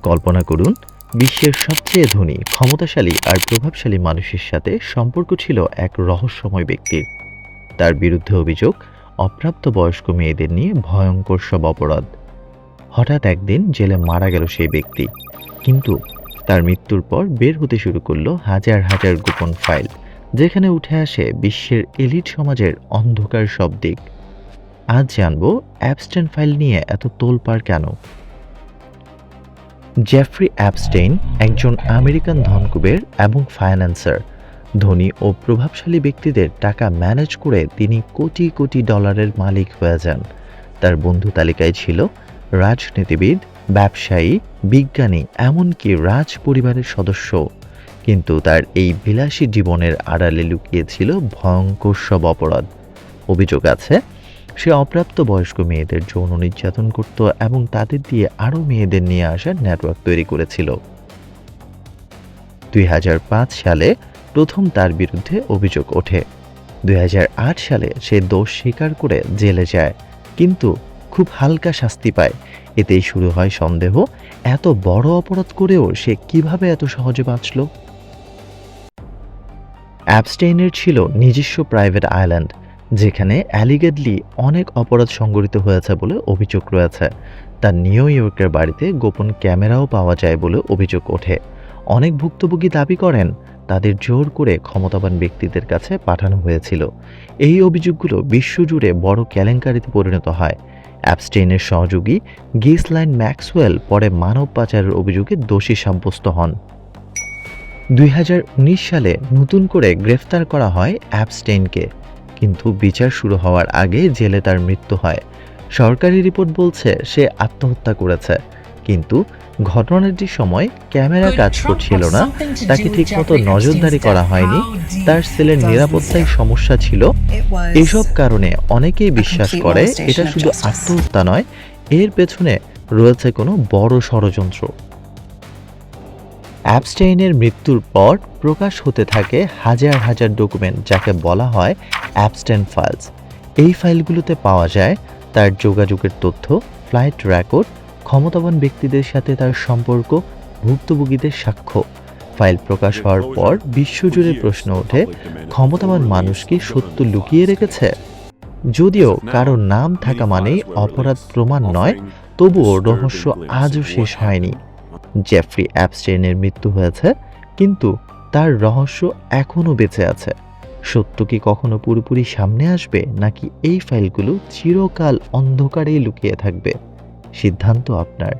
কল্পনা করুন, বিশ্বের সবচেয়ে ধনী, ক্ষমতাশালী আর প্রভাবশালী মানুষের সাথে সম্পর্ক ছিল এক রহস্যময় ব্যক্তির। তার বিরুদ্ধে অভিযোগ অপ্রাপ্তবয়স্ক মেয়েদের নিয়ে ভয়ঙ্কর সব অপরাধ। হঠাৎ একদিন জেলে মারা গেল সেই ব্যক্তি, কিন্তু তার মৃত্যুর পর বের হতে শুরু করলো হাজার হাজার গোপন ফাইল, যেখানে উঠে আসে বিশ্বের এলিট সমাজের অন্ধকার সব দিক। আজ জানবো অ্যাপস্টেইন ফাইল নিয়ে এত তোলপাড় কেন। জেফ্রি অ্যাপস্টেইন একজন আমেরিকান ধনকুবের এবং ফাইন্যান্সার। ধনী ও প্রভাবশালী ব্যক্তিদের টাকা ম্যানেজ করে তিনি কোটি কোটি ডলারের মালিক হয়ে যান। তার বন্ধু তালিকায় ছিল রাজনীতিবিদ, ব্যবসায়ী, বিজ্ঞানী, এমনকি রাজ পরিবারের সদস্য। কিন্তু তার এই বিলাসী জীবনের আড়ালে লুকিয়ে ছিল ভয়ঙ্কর সব অপরাধ। অভিযোগ আছে সে অপ্রাপ্তবয়স্ক মেয়েদের যৌন নির্যাতন করত এবং তাদের দিয়ে আরও মেয়েদের নিয়ে আসার নেটওয়ার্ক তৈরি করেছিল। ২০০৫ সালে প্রথম তার বিরুদ্ধে অভিযোগ ওঠে। ২০০৮ সালে সে দোষ স্বীকার করে জেলে যায়, কিন্তু খুব হালকা শাস্তি পায়। এতেই শুরু হয় সন্দেহ, এত বড় অপরাধ করেও সে কিভাবে এত সহজে বাঁচল। অ্যাপস্টেইনের ছিল নিজস্ব প্রাইভেট আইল্যান্ড, যেখানে অ্যালিগেডলি অনেক অপরাধ সংঘটিত হয়েছে বলে অভিযোগ রয়েছে। তার নিউ ইয়র্কের বাড়িতে গোপন ক্যামেরাও পাওয়া যায় বলে অভিযোগ ওঠে। অনেক ভুক্তভোগী দাবি করেন তাদের জোর করে ক্ষমতাবান ব্যক্তিদের কাছে পাঠানো হয়েছিল। এই অভিযোগগুলো বিশ্বজুড়ে বড় কেলেঙ্কারিতে পরিণত হয়। অ্যাপস্টেইনের সহযোগী গিসলাইন ম্যাক্সওয়েল পরে মানব পাচারের অভিযোগে দোষী সাব্যস্ত হন। ২০১৯ সালে নতুন করে গ্রেফতার করা হয় অ্যাপস্টেইনকে, কিন্তু বিচার শুরু হওয়ার আগে জেলে তার মৃত্যু হয়। সরকারি রিপোর্ট বলছে সে আত্মহত্যা করেছে, কিন্তু ঘটনাটির সময় ক্যামেরা কাজ করছিল না, তাকে ঠিকমতো নজরদারি করা হয়নি, তার সেলের নিরাপত্তায় সমস্যা ছিল। এসব কারণে অনেকেই বিশ্বাস করে এটা শুধু আত্মহত্যা নয়, এর পেছনে রয়েছে কোনো বড় ষড়যন্ত্র। অ্যাপস্টেইনের মৃত্যুর পর প্রকাশ হতে থাকে হাজার হাজার ডকুমেন্ট, যাকে বলা হয় অ্যাপস্টেইন ফাইলস। এই ফাইলগুলোতে পাওয়া যায় তার যোগাযোগের তথ্য, ফ্লাইট রেকর্ড, ক্ষমতাবান ব্যক্তিদের সাথে তার সম্পর্ক, ভুক্তভোগীদের সাক্ষ্য। ফাইল প্রকাশ হওয়ার পর বিশ্বজুড়ে প্রশ্ন ওঠে, ক্ষমতাবান মানুষ কি সত্য লুকিয়ে রেখেছে? যদিও কারো নাম থাকা মানেই অপরাধ প্রমাণ নয়, তবুও রহস্য আজও শেষ হয়নি। জেফ্রি অ্যাপস্টেইনের মৃত্যু হয়েছে, কিন্তু তার রহস্য এখনও বেঁচে আছে। সত্য কি কখনো পুরোপুরি সামনে আসবে, নাকি এই ফাইলগুলো চিরকাল অন্ধকারেই লুকিয়ে থাকবে? সিদ্ধান্ত আপনার।